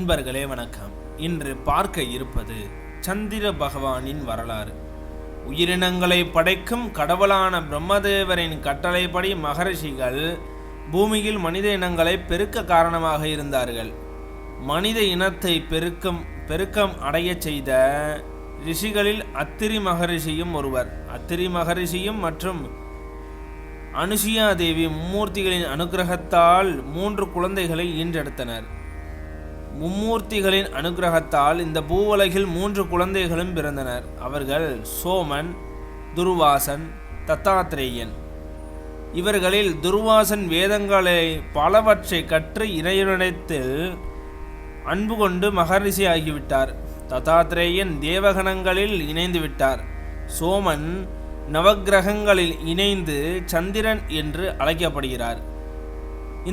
அன்பர்களே வணக்கம். இன்று பார்க்க இருப்பது சந்திர பகவானின் வரலாறு. உயிரினங்களை படைக்கும் கடவுளான பிரம்மதேவரின் கட்டளைப்படி மகரிஷிகள் பூமியில் மனித இனங்களை பெருக்க காரணமாக இருந்தார்கள். மனித இனத்தை பெருக்கம் அடைய செய்த ரிஷிகளில் அத்திரி மகரிஷியும் ஒருவர். அத்திரி மகரிஷியும் மற்றும் அனுசுயா தேவி மும்மூர்த்திகளின் அனுகிரகத்தால் 3 குழந்தைகளை ஈன்றெடுத்தனர். மும்மூர்த்திகளின் அனுகிரகத்தால் இந்த பூவுலகில் 3 குழந்தைகளும் பிறந்தனர். அவர்கள் சோமன், துர்வாசன், தத்தாத்ரேயன். இவர்களில் துர்வாசன் வேதங்களை பலவற்றை கற்று இறைவனிடத்தில் அன்பு கொண்டு மகரிஷி ஆகிவிட்டார். தத்தாத்ரேயன் தேவகணங்களில் இணைந்து விட்டார். சோமன் நவக்கிரகங்களில் இணைந்து சந்திரன் என்று அழைக்கப்படுகிறார்.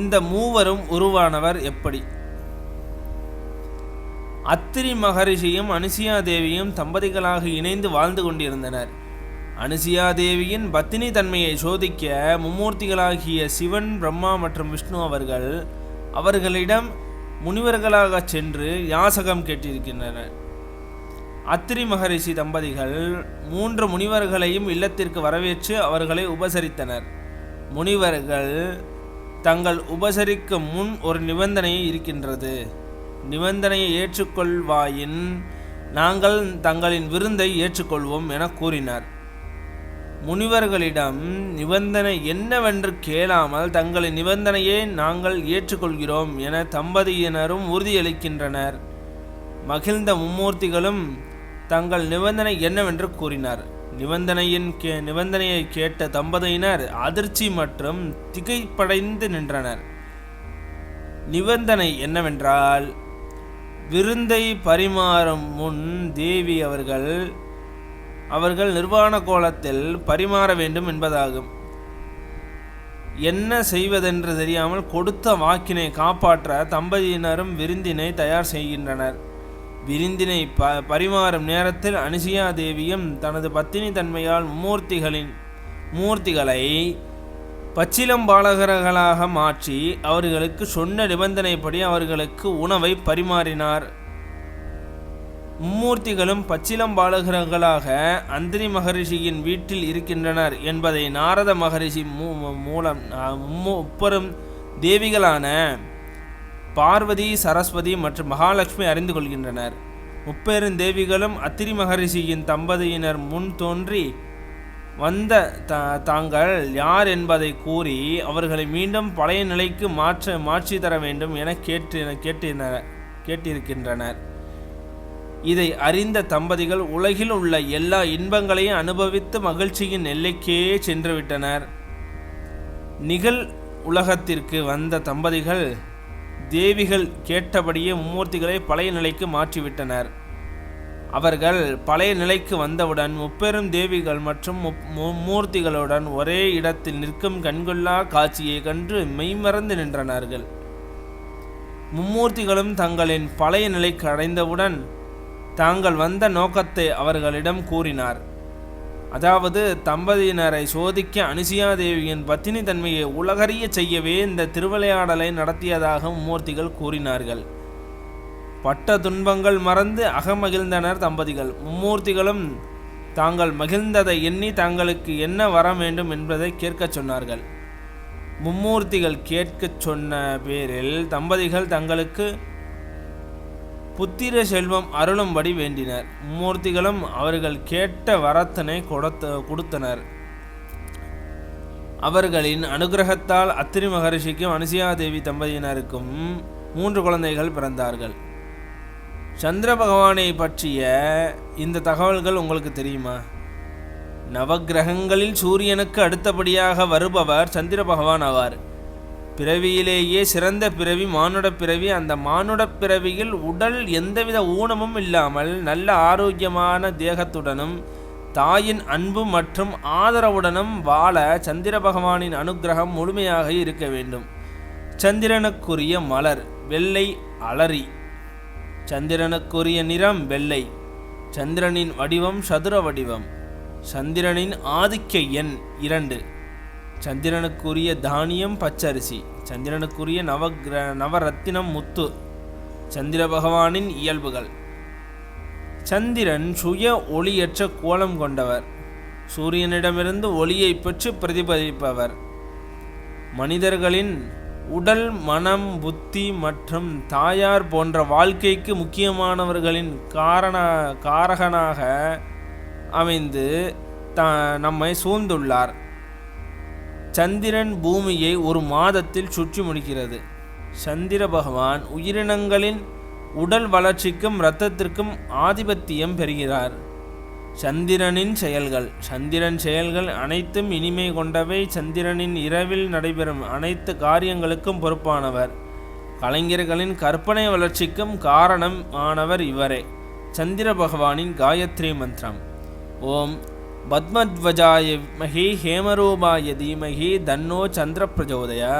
இந்த மூவரும் உருவானவர் எப்படி? அத்திரி மகரிஷியும் அனுசுயா தேவியும் தம்பதிகளாக இணைந்து வாழ்ந்து கொண்டிருந்தனர். அனுசுயா தேவியின் பத்தினி தன்மையை சோதிக்க மும்மூர்த்திகளாகிய சிவன், பிரம்மா மற்றும் விஷ்ணு அவர்களிடம் முனிவர்களாக சென்று யாசகம் கேட்டிருக்கின்றனர். அத்திரி மகரிஷி தம்பதிகள் 3 முனிவர்களையும் இல்லத்திற்கு வரவேற்று அவர்களை உபசரித்தனர். முனிவர்கள் தங்கள் உபசரிக்கும் முன் ஒரு நிபந்தனை இருக்கின்றது. நிபந்தனையை ஏற்றுக்கொள்வாயின் நாங்கள் தங்களின் விருந்தை ஏற்றுக்கொள்வோம் என கூறினார். முனிவர்களிடம் நிபந்தனை என்னவென்று கேளாமல் தங்களின் நிபந்தனையை நாங்கள் ஏற்றுக்கொள்கிறோம் என தம்பதியினரும் உறுதியளிக்கின்றனர். மகிழ்ந்த மும்மூர்த்திகளும் தங்கள் நிபந்தனை என்னவென்று கூறினார். நிபந்தனையை கேட்ட தம்பதியினர் அதிர்ச்சி மற்றும் திகைப்படைந்து நின்றனர். நிபந்தனை என்னவென்றால், விருந்தை பரிமாறும் முன் தேவி அவர்கள் நிர்வாண கோலத்தில் பரிமாற வேண்டும் என்பதாகும். என்ன செய்வதென்று தெரியாமல் கொடுத்த வாக்கினை காப்பாற்ற தம்பதியினரும் விருந்தினை தயார் செய்கின்றனர். விருந்தினை பரிமாறும் நேரத்தில் அனுசுயா தேவியும் தனது பத்தினி தன்மையால் மூர்த்திகளை பச்சிலம்பாலகர்களாக மாற்றி அவர்களுக்கு சொன்ன நிபந்தனைப்படி அவர்களுக்கு உணவை பரிமாறினார். மும்மூர்த்திகளும் பச்சிலம்பாலகர்களாக அத்திரி மகரிஷியின் வீட்டில் இருக்கின்றனர் என்பதை நாரத மகரிஷி மூலம் முப்பெரும் தேவிகளான பார்வதி, சரஸ்வதி மற்றும் மகாலட்சுமி அறிந்து கொள்கின்றனர். முப்பெரும் தேவிகளும் அத்திரி மகரிஷியின் தம்பதியினர் முன் தோன்றி வந்த தாங்கள் யார் என்பதை கூறி அவர்களை மீண்டும் பழைய நிலைக்கு மாற்றி தர வேண்டும் என கேட்டிருக்கின்றனர். இதை அறிந்த தம்பதிகள் உலகில் உள்ள எல்லா இன்பங்களையும் அனுபவித்து மகிழ்ச்சியின் எல்லைக்கே சென்றுவிட்டனர். நிகழ் உலகத்திற்கு வந்த தம்பதிகள் தேவிகள் கேட்டபடியே மும்மூர்த்திகளை பழைய நிலைக்கு மாற்றிவிட்டனர். அவர்கள் பழைய நிலைக்கு வந்தவுடன் முப்பெரும் தேவிகள் மற்றும் மும்மூர்த்திகளுடன் ஒரே இடத்தில் நிற்கும் கண்கொள்ளா காட்சியை கண்டு மெய்மறந்து நின்றனர்கள். மும்மூர்த்திகளும் தங்களின் பழைய நிலைக்கு அடைந்தவுடன் தாங்கள் வந்த நோக்கத்தை அவர்களிடம் கூறினார். அதாவது தம்பதியினரை சோதிக்க அனுசுயா தேவியின் பத்தினி தன்மையை உலகறிய செய்யவே இந்த திருவிளையாடலை நடத்தியதாக மும்மூர்த்திகள் கூறினார்கள். பட்ட துன்பங்கள் மறந்து அகமகிழ்ந்தனர் தம்பதிகள். மும்மூர்த்திகளும் தாங்கள் மகிழ்ந்ததை எண்ணி தங்களுக்கு என்ன வர வேண்டும் என்பதை கேட்கச் சொன்னார்கள். மும்மூர்த்திகள் கேட்கச் சொன்ன பேரில் தம்பதிகள் தங்களுக்கு புத்திர செல்வம் அருளும்படி வேண்டினர். மும்மூர்த்திகளும் அவர்கள் கேட்ட வரத்தினை கொடுத்தனர். அவர்களின் அனுகிரகத்தால் அத்திரி மகரிஷிக்கும் அனுசுயா தேவி தம்பதியினருக்கும் 3 குழந்தைகள் பிறந்தார்கள். சந்திர பகவானை பற்றிய இந்த தகவல்கள் உங்களுக்கு தெரியுமா? நவக்கிரகங்களில் சூரியனுக்கு அடுத்தபடியாக வருபவர் சந்திர பகவான் ஆவார். பிறவியிலேயே சிறந்த பிறவி மானுட பிறவி. அந்த மானுட பிறவியில் உடல் எந்தவித ஊனமும் இல்லாமல் நல்ல ஆரோக்கியமான தேகத்துடனும் தாயின் அன்பு மற்றும் ஆதரவுடனும் வாழ சந்திர பகவானின் அனுகிரகம் முழுமையாக இருக்க வேண்டும். சந்திரனுக்குரிய மலர் வெள்ளை அலரி. சந்திரனுக்குரிய நிறம் வெள்ளை. சந்திரனின் வடிவம் சதுர வடிவம். சந்திரனின் ஆதிக்க எண் 2. சந்திரனுக்குரிய தானியம் பச்சரிசி. சந்திரனுக்குரிய நவரத்தினம் முத்து. சந்திர பகவானின் இயல்புகள். சந்திரன் சுய ஒளியற்ற கோலம் கொண்டவர். சூரியனிடமிருந்து ஒளியை பெற்று பிரதிபலிப்பவர். மனிதர்களின் உடல், மனம், புத்தி மற்றும் தாயார் போன்ற வாழ்க்கைக்கு முக்கியமானவர்களின் காரகனாக அமைந்து நம்மை சூழ்ந்துள்ளார். சந்திரன் பூமியை ஒரு மாதத்தில் சுற்றி முடிக்கிறது. சந்திர பகவான் உயிரினங்களின் உடல் வளர்ச்சிக்கும் இரத்தத்திற்கும் ஆதிபத்தியம் பெறுகிறார். சந்திரனின் செயல்கள் அனைத்தும் இனிமை கொண்டவை. சந்திரனின் இரவில் நடைபெறும் அனைத்து காரியங்களுக்கும் பொறுப்பானவர். கலைஞர்களின் கற்பனை வளர்ச்சிக்கும் காரணம் ஆனவர் இவரே. சந்திர பகவானின் காயத்ரி மந்திரம்: ஓம் பத்மத்வஜாய வித்மஹி ஹேமரூபாய தீமஹி தன்னோ சந்திர பிரஜோதயா.